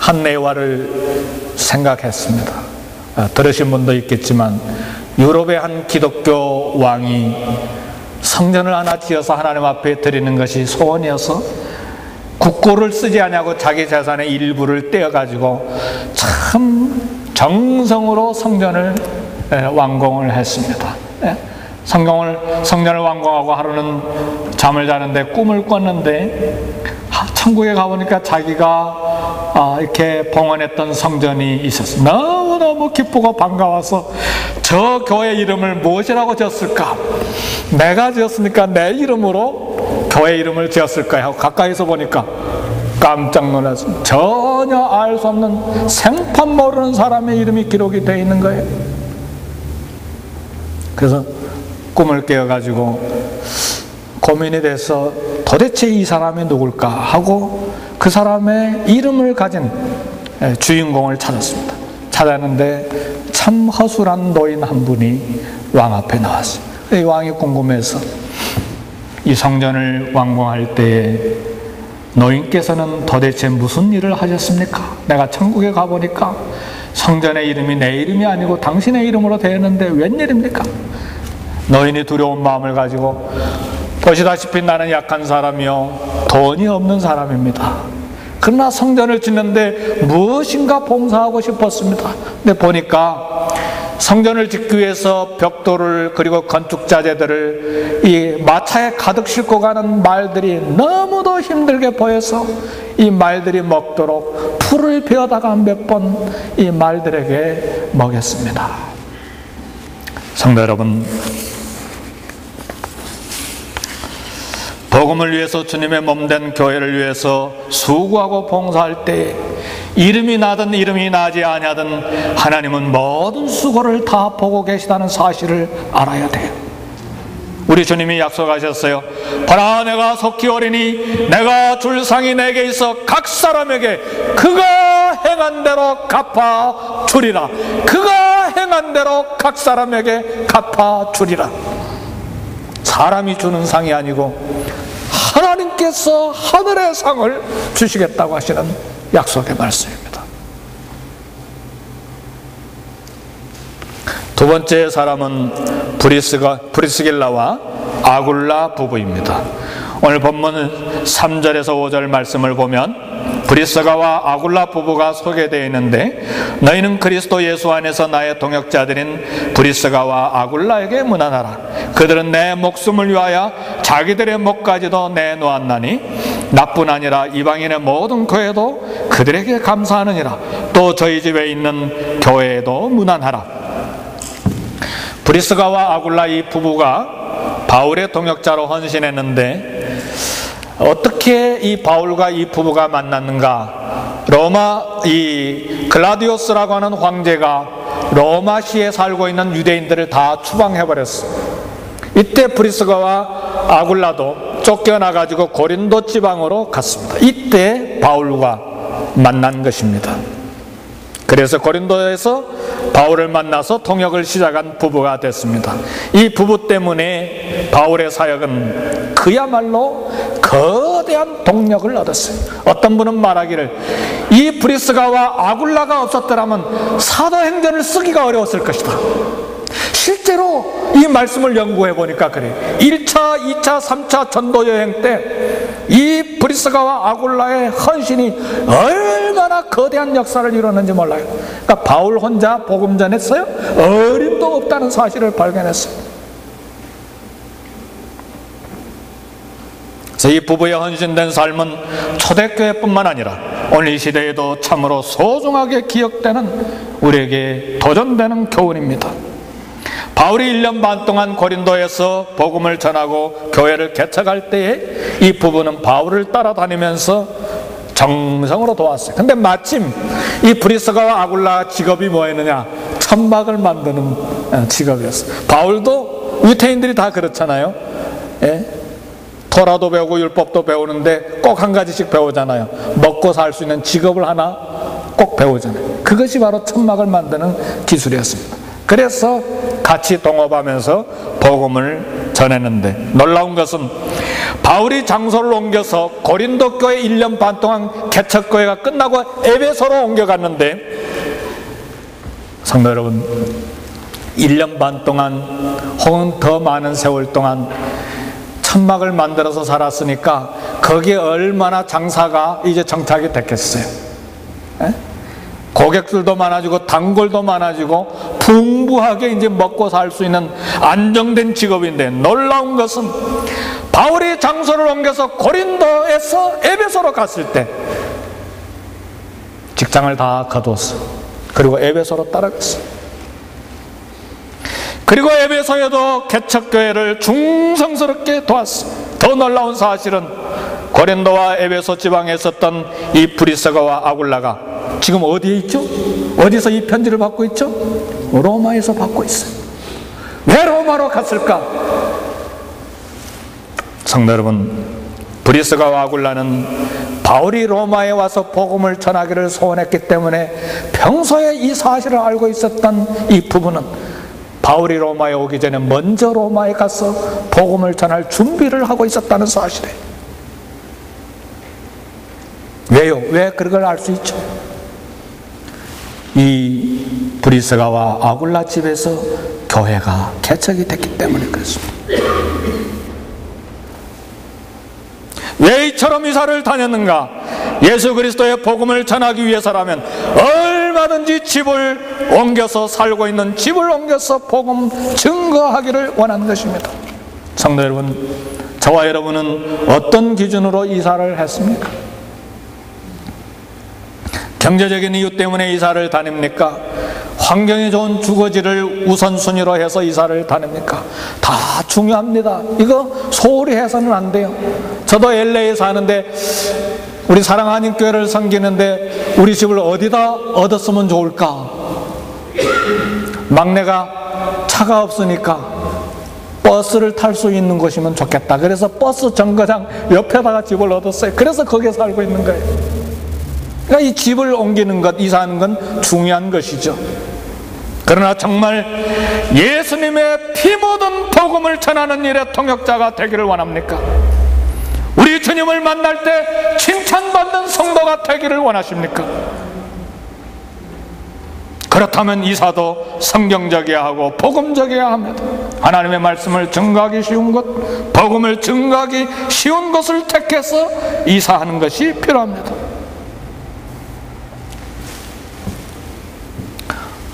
한 예화를 생각했습니다. 들으신 분도 있겠지만 유럽의 한 기독교 왕이 성전을 하나 지어서 하나님 앞에 드리는 것이 소원이어서 국고를 쓰지 아니하고 자기 재산의 일부를 떼어가지고 참 정성으로 성전을 완공을 했습니다. 성전을 완공하고 하루는 잠을 자는데 꿈을 꿨는데 천국에 가보니까 자기가 이렇게 봉헌했던 성전이 있었어요. 너무너무 기쁘고 반가워서 저 교회 이름을 무엇이라고 지었을까? 내가 지었으니까 내 이름으로 교회 이름을 지었을까 하고 가까이서 보니까 깜짝 놀랐어요. 전혀 알 수 없는 생판 모르는 사람의 이름이 기록이 되어 있는 거예요. 그래서 꿈을 깨어가지고 고민이 돼서 도대체 이 사람이 누굴까 하고 그 사람의 이름을 가진 주인공을 찾았습니다. 찾았는데 참 허술한 노인 한 분이 왕 앞에 나왔어요. 이 왕이 궁금해서 이 성전을 완공할 때에 노인께서는 도대체 무슨 일을 하셨습니까? 내가 천국에 가보니까 성전의 이름이 내 이름이 아니고 당신의 이름으로 되었는데 웬일입니까? 노인이 두려운 마음을 가지고 보시다시피 나는 약한 사람이요 돈이 없는 사람입니다. 그러나 성전을 짓는데 무엇인가 봉사하고 싶었습니다. 근데 보니까 성전을 짓기 위해서 벽돌을 그리고 건축자재들을 이 마차에 가득 싣고 가는 말들이 너무도 힘들게 보여서 이 말들이 먹도록 풀을 베어다가 몇 번 이 말들에게 먹였습니다. 성도 여러분, 복음을 위해서 주님의 몸된 교회를 위해서 수고하고 봉사할 때 이름이 나든 이름이 나지 아니하든 하나님은 모든 수고를 다 보고 계시다는 사실을 알아야 돼요. 우리 주님이 약속하셨어요. 보라, 내가 속히 오리니 내가 줄 상이 내게 있어 각 사람에게 그가 행한 대로 갚아 주리라. 그가 행한 대로 각 사람에게 갚아 주리라. 사람이 주는 상이 아니고 하나님께서 하늘의 상을 주시겠다고 하시는 약속의 말씀입니다. 두 번째 사람은 브리스길라와 아굴라 부부입니다. 오늘 본문 3절에서 5절 말씀을 보면 브리스가와 아굴라 부부가 소개되어 있는데, 너희는 그리스도 예수 안에서 나의 동역자들인 브리스가와 아굴라에게 문안하라. 그들은 내 목숨을 위하여 자기들의 목까지도 내놓았나니 나뿐 아니라 이방인의 모든 교회도 그들에게 감사하느니라. 또 저희 집에 있는 교회에도 문안하라. 브리스가와 아굴라 이 부부가 바울의 동역자로 헌신했는데 어떻게 이 바울과 이 부부가 만났는가? 로마 이 글라디오스라고 하는 황제가 로마시에 살고 있는 유대인들을 다 추방해버렸어. 이때 브리스가와 아굴라도 쫓겨나가지고 고린도 지방으로 갔습니다. 이때 바울과 만난 것입니다. 그래서 고린도에서 바울을 만나서 통역을 시작한 부부가 됐습니다. 이 부부 때문에 바울의 사역은 그야말로 거대한 동력을 얻었어요. 어떤 분은 말하기를 이 브리스가와 아굴라가 없었더라면 사도행전을 쓰기가 어려웠을 것이다. 실제로 이 말씀을 연구해 보니까 그래. 1차, 2차, 3차 전도 여행 때 이 브리스가와 아굴라의 헌신이 얼마나 거대한 역사를 이뤘는지 몰라요. 그러니까 바울 혼자 복음 전했어요? 어림도 없다는 사실을 발견했어요. 그래서 이 부부의 헌신된 삶은 초대교회뿐만 아니라 오늘 이 시대에도 참으로 소중하게 기억되는, 우리에게 도전되는 교훈입니다. 바울이 1년 반 동안 고린도에서 복음을 전하고 교회를 개척할 때에 이 부부는 바울을 따라다니면서 정성으로 도왔어요. 근데 마침 이 브리스가와 아굴라 직업이 뭐였느냐? 천막을 만드는 직업이었어요. 바울도 유대인들이 다 그렇잖아요. 예? 토라도 배우고 율법도 배우는데 꼭 한 가지씩 배우잖아요. 먹고 살 수 있는 직업을 하나 꼭 배우잖아요. 그것이 바로 천막을 만드는 기술이었습니다. 그래서 같이 동업하면서 복음을 전했는데, 놀라운 것은 바울이 장소를 옮겨서 고린도 교회 1년 반 동안 개척교회가 끝나고 에베소로 옮겨갔는데, 성도 여러분, 1년 반 동안 혹은 더 많은 세월 동안 천막을 만들어서 살았으니까 거기에 얼마나 장사가 이제 정착이 됐겠어요. 에? 고객들도 많아지고 단골도 많아지고 풍부하게 이제 먹고 살 수 있는 안정된 직업인데, 놀라운 것은 바울이 장소를 옮겨서 고린도에서 에베소로 갔을 때 직장을 다 거두었어. 그리고 에베소로 따라갔어. 그리고 에베소에도 개척교회를 중성스럽게 도왔어. 더 놀라운 사실은 고린도와 에베소 지방에 있었던 이 브리스가와 아굴라가 지금 어디에 있죠? 어디서 이 편지를 받고 있죠? 로마에서 받고 있어요. 왜 로마로 갔을까? 성도 여러분, 브리스가와 아굴라는 바울이 로마에 와서 복음을 전하기를 소원했기 때문에 평소에 이 사실을 알고 있었던 이 부부는 바울이 로마에 오기 전에 먼저 로마에 가서 복음을 전할 준비를 하고 있었다는 사실이에요. 왜요? 왜 그걸 알 수 있죠? 이 브리스가와 아굴라 집에서 교회가 개척이 됐기 때문에 그렇습니다. 왜 이처럼 이사를 다녔는가? 예수 그리스도의 복음을 전하기 위해서라면 얼마든지 집을 옮겨서 살고 있는 집을 옮겨서 복음 증거하기를 원하는 것입니다. 성도 여러분, 저와 여러분은 어떤 기준으로 이사를 했습니까? 경제적인 이유 때문에 이사를 다닙니까? 환경이 좋은 주거지를 우선순위로 해서 이사를 다닙니까? 다 중요합니다. 이거 소홀히 해서는 안 돼요. 저도 LA에 사는데 우리 사랑하는 교회를 섬기는데 우리 집을 어디다 얻었으면 좋을까? 막내가 차가 없으니까 버스를 탈 수 있는 곳이면 좋겠다. 그래서 버스 정거장 옆에다가 집을 얻었어요. 그래서 거기에 살고 있는 거예요. 그러니까 이 집을 옮기는 것, 이사하는 건 중요한 것이죠. 그러나 정말 예수님의 피 묻은 복음을 전하는 일의 통역자가 되기를 원합니까? 우리 주님을 만날 때 칭찬받는 성도가 되기를 원하십니까? 그렇다면 이사도 성경적이어야 하고 복음적이어야 합니다. 하나님의 말씀을 증거하기 쉬운 것, 복음을 증거하기 쉬운 것을 택해서 이사하는 것이 필요합니다.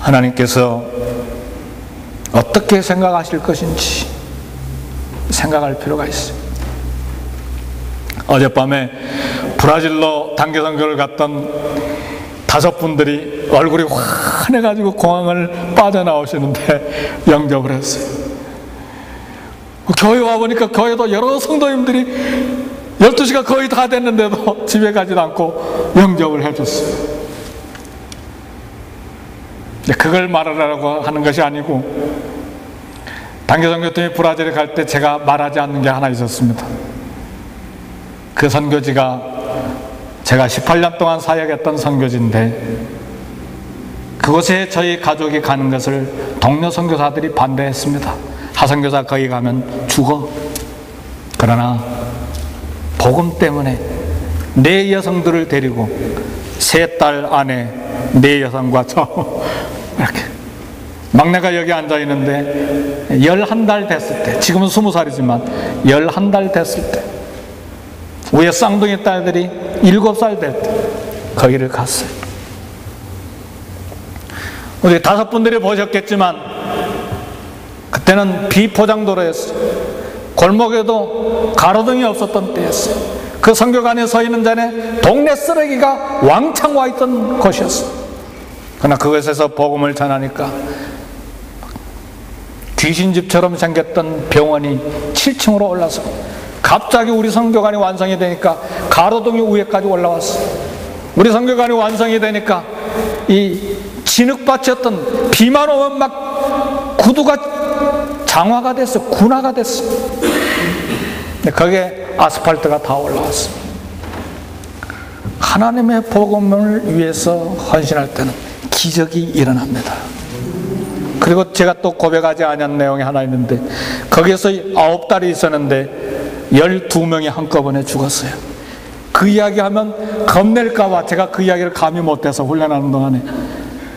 하나님께서 어떻게 생각하실 것인지 생각할 필요가 있어요. 어젯밤에 브라질로 단기 선교를 갔던 5분들이 얼굴이 환해가지고 공항을 빠져나오시는데 영접을 했어요. 교회 와보니까 교회도 여러 성도님들이 12시가 거의 다 됐는데도 집에 가지도 않고 영접을 해줬어요. 그걸 말하라고 하는 것이 아니고, 단기선교팀이 브라질에 갈 때 제가 말하지 않는 게 하나 있었습니다. 그 선교지가 제가 18년 동안 사역했던 선교지인데, 그곳에 저희 가족이 가는 것을 동료 선교사들이 반대했습니다. 하선교사 거기 가면 죽어. 그러나 복음 때문에 내 여성들을 데리고 3딸 아내 4여성과 저 이렇게 막내가 여기 앉아 있는데 11달 됐을 때, 지금은 20살이지만 11달 됐을 때, 위에 쌍둥이 딸들이 7살 될 때 거기를 갔어요. 우리 5분들이 보셨겠지만 그때는 비포장도로였어요. 골목에도 가로등이 없었던 때였어요. 그 선교관에 서 있는 자리에 동네 쓰레기가 왕창 와 있던 곳이었어요. 그러나 그것에서 복음을 전하니까 귀신집처럼 생겼던 병원이 7층으로 올라서 갑자기 우리 선교관이 완성이 되니까 가로등이 위에까지 올라왔어요. 우리 선교관이 완성이 되니까 이 진흙밭이었던 비만 오면 막 구두가 장화가 됐어, 군화가 됐어. 거기에 아스팔트가 다 올라왔어. 하나님의 복음을 위해서 헌신할 때는 기적이 일어납니다. 그리고 제가 또 고백하지 않은 내용이 하나 있는데, 거기에서 9달이 있었는데 12명이 한꺼번에 죽었어요. 그 이야기하면 겁낼까봐 제가 그 이야기를 감히 못해서 훈련하는 동안에.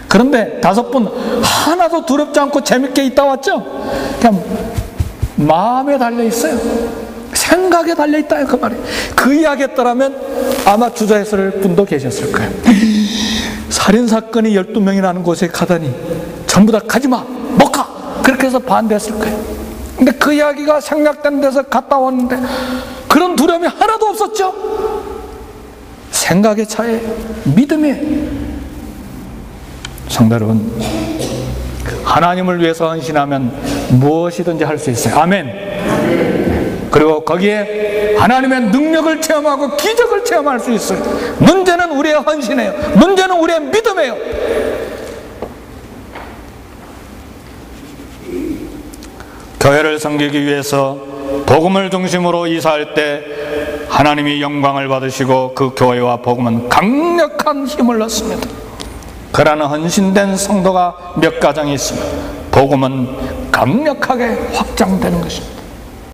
그런데 5분 하나도 두렵지 않고 재밌게 있다 왔죠? 그냥 마음에 달려있어요. 생각에 달려있다, 그 말이. 그 이야기 했더라면 아마 주저했을 분도 계셨을 거예요. 살인사건이 12명이 나는 곳에 가다니 전부 다 가지마, 못 가! 그렇게 해서 반대했을 거예요. 근데 그 이야기가 생략된 데서 갔다 왔는데 그런 두려움이 하나도 없었죠? 생각의 차이예요. 믿음이에요. 성도 여러분, 하나님을 위해서 헌신하면 무엇이든지 할 수 있어요. 아멘. 그리고 거기에 하나님의 능력을 체험하고 기적을 체험할 수 있어요. 문제는 우리의 헌신이에요. 문제는 우리의 믿음이에요. 교회를 섬기기 위해서 복음을 중심으로 이사할 때 하나님이 영광을 받으시고 그 교회와 복음은 강력한 힘을 얻습니다. 그러나 헌신된 성도가 몇 가정이 있으면 복음은 강력하게 확장되는 것입니다.